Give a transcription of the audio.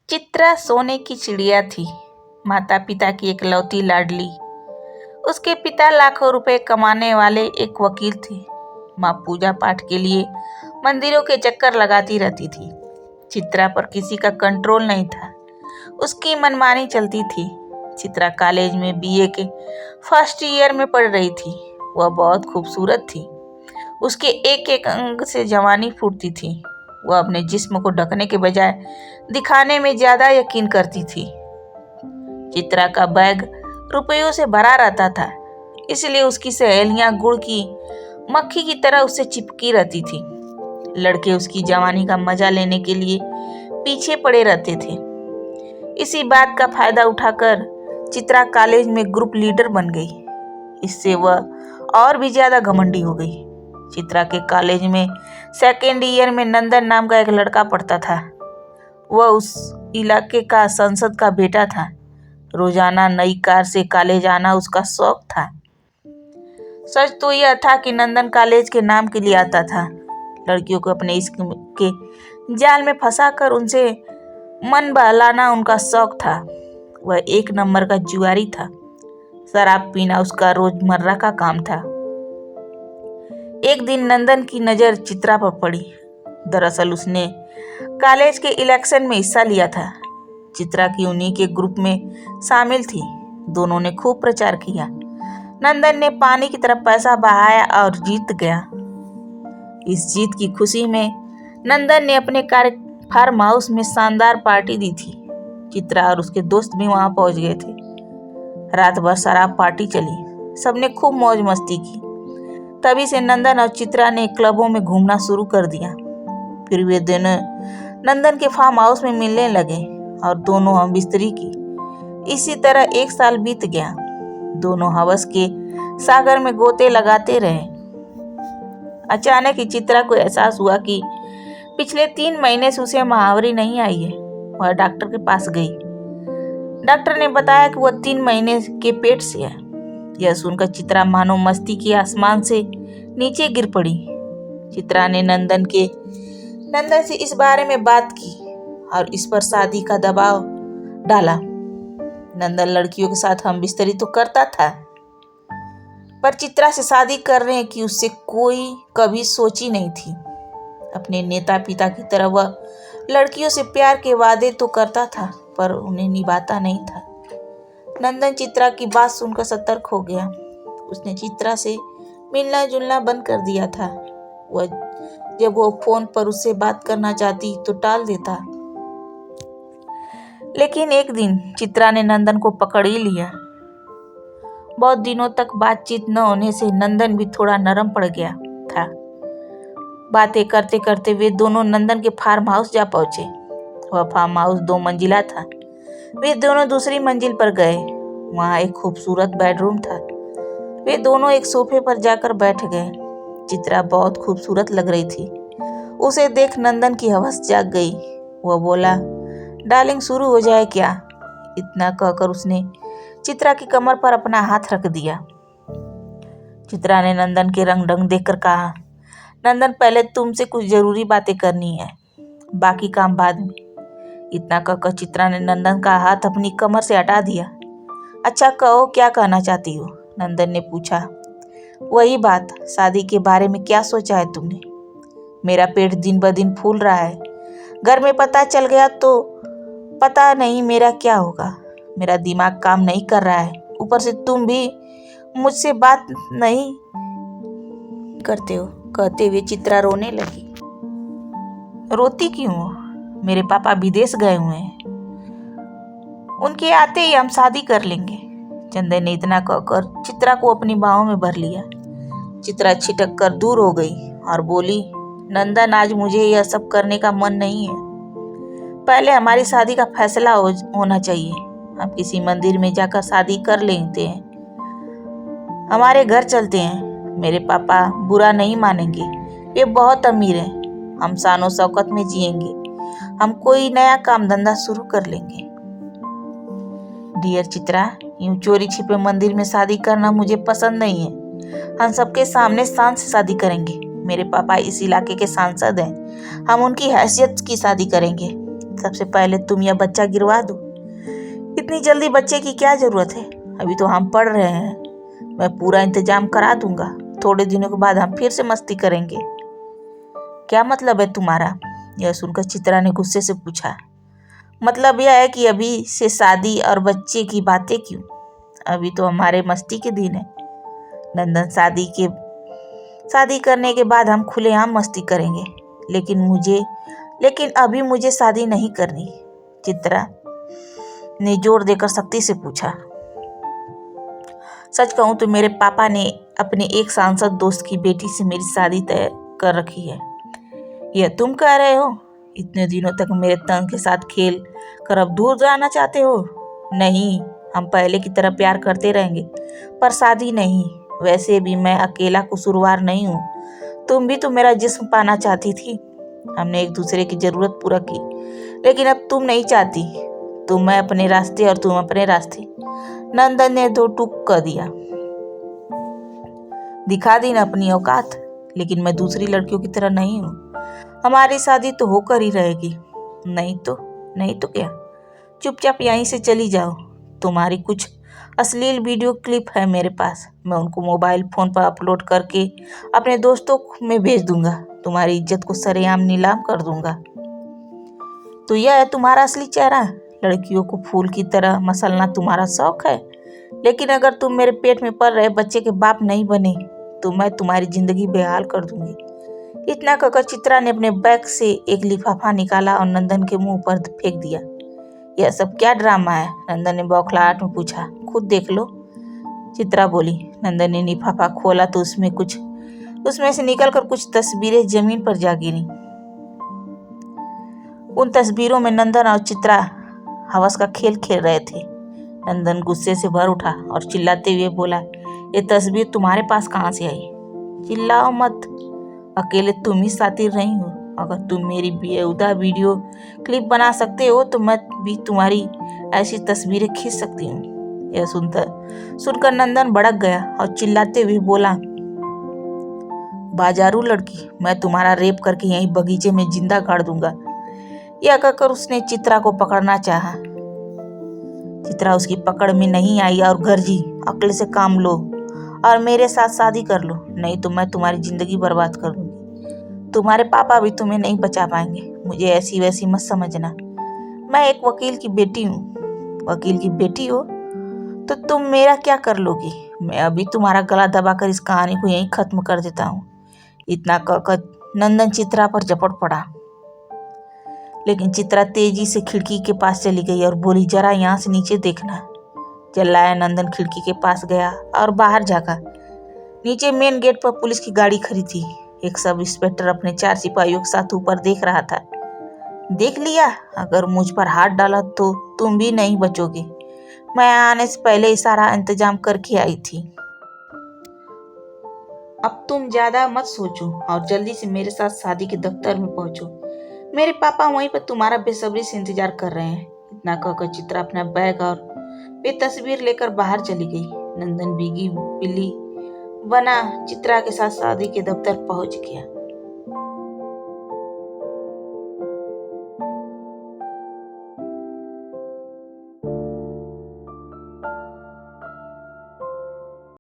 चित्रा सोने की चिड़िया थी, माता पिता की इकलौती लाडली। उसके पिता लाखों रुपए कमाने वाले एक वकील थे। माँ पूजा पाठ के लिए मंदिरों के चक्कर लगाती रहती थी। चित्रा पर किसी का कंट्रोल नहीं था, उसकी मनमानी चलती थी। चित्रा कॉलेज में बीए के फर्स्ट ईयर में पढ़ रही थी। वह बहुत खूबसूरत थी, उसके एक एक अंग से जवानी फूटती थी। वह अपने जिस्म को ढकने के बजाय दिखाने में ज्यादा यकीन करती थी। चित्रा का बैग रुपयों से भरा रहता था, इसलिए उसकी सहेलियां गुड़ की मक्खी की तरह उससे चिपकी रहती थी। लड़के उसकी जवानी का मजा लेने के लिए पीछे पड़े रहते थे। इसी बात का फायदा उठाकर चित्रा कॉलेज में ग्रुप लीडर बन गई। इससे वह और भी ज्यादा घमंडी हो गई। चित्रा के कॉलेज में सेकेंड ईयर में नंदन नाम का एक लड़का पढ़ता था। वह उस इलाके का संसद का बेटा था। रोजाना नई कार से कॉलेज आना उसका शौक था। सच तो यह था कि नंदन कॉलेज के नाम के लिए आता था। लड़कियों को अपने इश्क के जाल में फंसाकर उनसे मन बहलाना उनका शौक था। वह एक नंबर का जुआरी था। शराब पीना उसका रोजमर्रा का काम था। एक दिन नंदन की नज़र चित्रा पर पड़ी। दरअसल उसने कॉलेज के इलेक्शन में हिस्सा लिया था। चित्रा की उन्हीं के ग्रुप में शामिल थी। दोनों ने खूब प्रचार किया। नंदन ने पानी की तरफ पैसा बहाया और जीत गया। इस जीत की खुशी में नंदन ने अपने फार्म हाउस में शानदार पार्टी दी थी। चित्रा और उसके दोस्त भी वहां पहुंच गए थे। रात भर शराब पार्टी चली, सबने खूब मौज मस्ती की। तभी से नंदन और चित्रा ने क्लबों में घूमना शुरू कर दिया। फिर वे दोनों नंदन के फार्म हाउस में मिलने लगे और दोनों हम बिस्तरी की। इसी तरह एक साल बीत गया। दोनों हवस के सागर में गोते लगाते रहे। अचानक ही चित्रा को एहसास हुआ कि पिछले 3 महीने से उसे महावरी नहीं आई है। वह डॉक्टर के पास गई। डॉक्टर ने बताया कि वह 3 महीने के पेट से है। यह सुनकर चित्रा मानो मस्ती के आसमान से नीचे गिर पड़ी। चित्रा ने नंदन से इस बारे में बात की और इस पर शादी का दबाव डाला। नंदन लड़कियों के साथ हम बिस्तरी तो करता था, पर चित्रा से शादी करने की उससे कोई कभी सोची नहीं थी। अपने नेता पिता की तरह वह लड़कियों से प्यार के वादे तो करता था, पर उन्हें निभाता नहीं था। नंदन चित्रा की बात सुनकर सतर्क हो गया। उसने चित्रा से मिलना जुलना बंद कर दिया था। जब वो फोन पर उससे बात करना चाहती तो टाल देता। लेकिन एक दिन चित्रा ने नंदन को पकड़ ही लिया। बहुत दिनों तक बातचीत न होने से नंदन भी थोड़ा नरम पड़ गया था। बातें करते करते वे दोनों नंदन के फार्म हाउस जा पहुंचे। वह फार्म हाउस 2 मंजिला था। वे दोनों दूसरी मंजिल पर गए। वहां एक खूबसूरत बेडरूम था। वे दोनों एक सोफे पर जाकर बैठ गए। चित्रा बहुत खूबसूरत लग रही थी। उसे देख नंदन की हवस जाग गई। वह बोला, डार्लिंग शुरू हो जाए क्या? इतना कहकर उसने चित्रा की कमर पर अपना हाथ रख दिया। चित्रा ने नंदन के रंग ढंग देखकर कहा, नंदन पहले तुमसे कुछ जरूरी बातें करनी है, बाकी काम बाद में। इतना कहकर चित्रा ने नंदन का हाथ अपनी कमर से हटा दिया। अच्छा कहो, क्या कहना चाहती हो? नंदन ने पूछा। वही बात, शादी के बारे में क्या सोचा है तुमने? मेरा पेट दिन ब दिन फूल रहा है। घर में पता चल गया तो पता नहीं मेरा क्या होगा। मेरा दिमाग काम नहीं कर रहा है। ऊपर से तुम भी मुझसे बात नहीं करते हो। कहते हुए चित्रा रोने लगी। रोती क्यों हो? मेरे पापा विदेश गए हुए हैं, उनके आते ही हम शादी कर लेंगे। चंदन ने इतना कहकर चित्रा को अपनी बाहों में भर लिया। चित्रा छिटक कर दूर हो गई और बोली, नंदन आज मुझे यह सब करने का मन नहीं है। पहले हमारी शादी का फैसला होना चाहिए। हम किसी मंदिर में जाकर शादी कर लेते हैं। हमारे घर चलते हैं। मेरे पापा बुरा नहीं मानेंगे, वे बहुत अमीर हैं। हम शानो शौकत में जिएंगे। हम कोई नया काम धंधा शुरू कर लेंगे। डियर चित्रा, यूं चोरी छिपे मंदिर में शादी करना मुझे पसंद नहीं है। हम सबके सामने शान से शादी करेंगे। मेरे पापा इस इलाके के सांसद हैं। हम उनकी हैसियत की शादी करेंगे। सबसे पहले तुम यह बच्चा गिरवा दो। इतनी जल्दी बच्चे की क्या जरूरत है? अभी तो हम पढ़ रहे हैं। मैं पूरा इंतजाम करा दूंगा। थोड़े दिनों के बाद हम फिर से मस्ती करेंगे। क्या मतलब है तुम्हारा? यह सुनकर चित्रा ने गुस्से से पूछा। मतलब यह है कि अभी से शादी और बच्चे की बातें क्यों? अभी तो हमारे मस्ती के दिन है नंदन। शादी करने के बाद हम खुलेआम मस्ती करेंगे। लेकिन अभी मुझे शादी नहीं करनी, चित्रा ने जोर देकर सख्ती से पूछा। सच कहूं तो मेरे पापा ने अपने एक सांसद दोस्त की बेटी से मेरी शादी तय कर रखी है। यह तुम कह रहे हो? इतने दिनों तक मेरे तंग के साथ खेल कर अब दूर जाना चाहते हो? नहीं, हम पहले की तरह प्यार करते रहेंगे, पर शादी नहीं। वैसे भी मैं अकेला कसूरवार नहीं हूँ। तुम भी तो मेरा जिस्म पाना चाहती थी। हमने एक दूसरे की जरूरत पूरा की, लेकिन अब तुम नहीं चाहती। तो मैं अपने रास्ते और तुम अपने रास्ते। नंदन ने दो टूक कर दिया। दिखा दी ना अपनी औकात। लेकिन मैं दूसरी लड़कियों की तरह नहीं हूँ। हमारी शादी तो होकर ही रहेगी। नहीं तो क्या? चुपचाप यहीं से चली जाओ। तुम्हारी कुछ अश्लील वीडियो क्लिप है मेरे पास। मैं उनको मोबाइल फोन पर अपलोड करके अपने दोस्तों में भेज दूंगा। तुम्हारी इज्जत को सरेआम नीलाम कर दूंगा। तो यह है तुम्हारा असली चेहरा? लड़कियों को फूल की तरह मसलना तुम्हारा शौक है। लेकिन अगर तुम मेरे पेट में पल रहे बच्चे के बाप नहीं बने तो मैं तुम्हारी जिंदगी बेहाल कर दूंगी। इतना कहकर चित्रा ने अपने बैग से एक लिफाफा निकाला और नंदन के मुंह पर फेंक दिया। यह सब क्या ड्रामा है? नंदन ने बौखलाहट में पूछा। खुद देख लो, चित्रा बोली। नंदन ने लिफाफा खोला तो उसमें से निकलकर कुछ तस्वीरें जमीन पर जा गिरी। उन तस्वीरों में नंदन और चित्रा हवस का खेल खेल रहे थे। नंदन गुस्से से भर उठा और चिल्लाते हुए बोला, ये तस्वीर तुम्हारे पास कहाँ से आई? चिल्लाओ मत, अकेले तुम ही साथी नहीं हो। अगर तुम मेरी बेहुदा वीडियो क्लिप बना सकते हो तो मैं भी तुम्हारी ऐसी तस्वीरें खींच सकती हूँ। यह सुनकर नंदन भड़क गया और चिल्लाते हुए बोला, बाजारू लड़की, मैं तुम्हारा रेप करके यहीं बगीचे में जिंदा गाड़ दूंगा। यह कहकर उसने चित्रा को पकड़ना चाहा। चित्रा उसकी पकड़ में नहीं आई और गर्जी, अक्ल से काम लो और मेरे साथ शादी कर लो, नहीं तो मैं तुम्हारी जिंदगी बर्बाद कर दूंगी। तुम्हारे पापा भी तुम्हें नहीं बचा पाएंगे। मुझे ऐसी वैसी मत समझना। मैं एक वकील की बेटी हूँ। वकील की बेटी हो तो तुम मेरा क्या कर लोगी? मैं अभी तुम्हारा गला दबाकर इस कहानी को यहीं खत्म कर देता हूँ। इतना कहकर नंदन चित्रा पर झपट पड़ा। लेकिन चित्रा तेजी से खिड़की के पास चली गई और बोली, जरा यहाँ से नीचे देखना। चिल्लाया नंदन खिड़की के पास गया और बाहर झाँका। नीचे मेन गेट पर पुलिस की गाड़ी खड़ी थी। एक सब इंस्पेक्टर अपने 4 सिपाहियों के साथ ऊपर देख रहा था। देख लिया? अगर मुझ पर हाथ डाला तो तुम भी नहीं बचोगे। मैं आने से पहले ही सारा इंतजाम करके आई थी। अब तुम ज्यादा मत सोचो और जल्दी से मेरे साथ शादी के दफ्तर में पहुंचो। मेरे पापा वहीं पर तुम्हारा बेसब्री से इंतजार कर रहे हैं। इतना कहकर चित्रा अपना बैग और वे तस्वीर लेकर बाहर चली गई। नंदन भीगी बिल्ली बना चित्रा के साथ शादी के दफ्तर पहुंच गया।